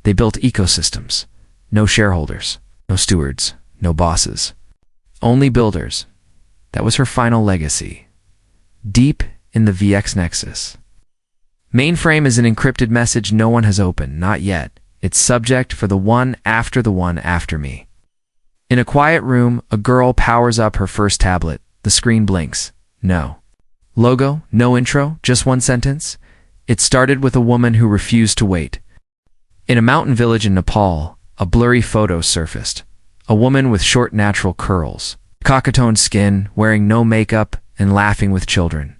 They built ecosystems. No shareholders, no stewards, no bosses. Only builders. That was her final legacy. Deep in the VX Nexus. Mainframe is an encrypted message no one has opened, not yet. It's subject for the one after me. In a quiet room, a girl powers up her first tablet. The screen blinks. No logo, no intro, just one sentence. It started with a woman who refused to wait. In a mountain village in Nepal, a blurry photo surfaced. A woman with short natural curls, cockatone skin, wearing no makeup, and laughing with children.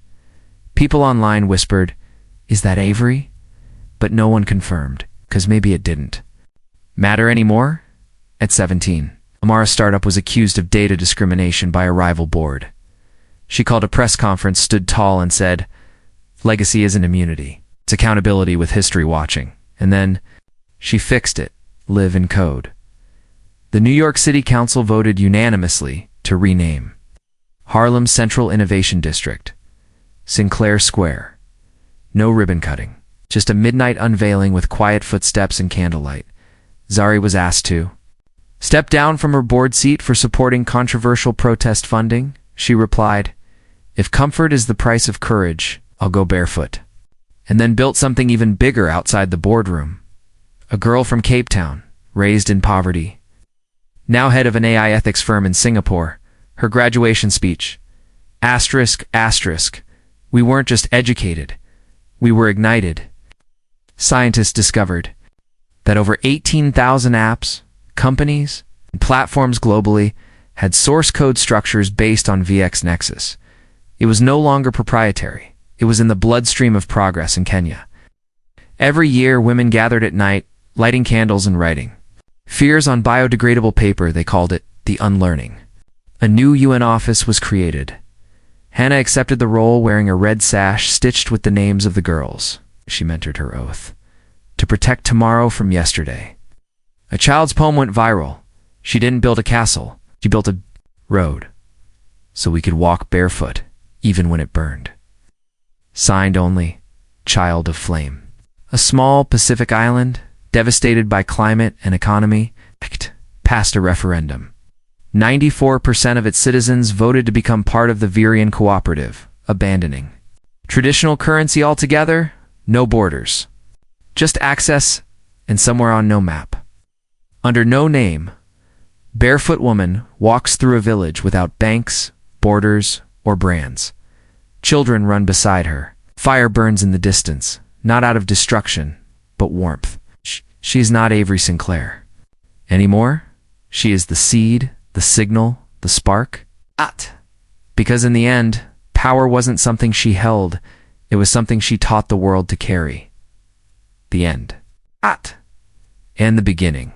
People online whispered, is that Avery? But no one confirmed, because maybe it didn't matter anymore. At 17, Amara's startup was accused of data discrimination by a rival board. She called a press conference, stood tall, and said, legacy isn't immunity. It's accountability with history watching. And then she fixed it. Live in code. The New York City Council voted unanimously to rename Harlem Central Innovation District, Sinclair Square. No ribbon cutting, Just a midnight unveiling with quiet footsteps and candlelight. Zari was asked to step down from her board seat for supporting controversial protest funding. She replied, "If comfort is the price of courage, I'll go barefoot." And then built something even bigger outside the boardroom. A girl from Cape Town, raised in poverty, now head of an AI ethics firm in Singapore. Her graduation speech, asterisk, asterisk, "We weren't just educated, we were ignited." Scientists discovered that over 18,000 apps, companies, and platforms globally had source code structures based on VX Nexus. It was no longer proprietary. It was in the bloodstream of progress in Kenya. Every year, women gathered at night, lighting candles and writing fears on biodegradable paper. They called it the unlearning. A new UN office was created. Hannah accepted the role wearing a red sash stitched with the names of the girls. She mentored her oath to protect tomorrow from yesterday. A child's poem went viral. She didn't build a castle. She built a road so we could walk barefoot even when it burned. Signed only, Child of Flame. A small Pacific island, devastated by climate and economy, passed a referendum. 94% of its citizens voted to become part of the Virion Cooperative, abandoning traditional currency altogether. No borders, just access, and somewhere on no map. Under no name, barefoot woman walks through a village without banks, borders, or brands. Children run beside her. Fire burns in the distance, not out of destruction, but warmth. She is not Avery Sinclair anymore. She is the seed, the signal, the spark. Because in the end, power wasn't something she held. It was something she taught the world to carry. The end. And the beginning.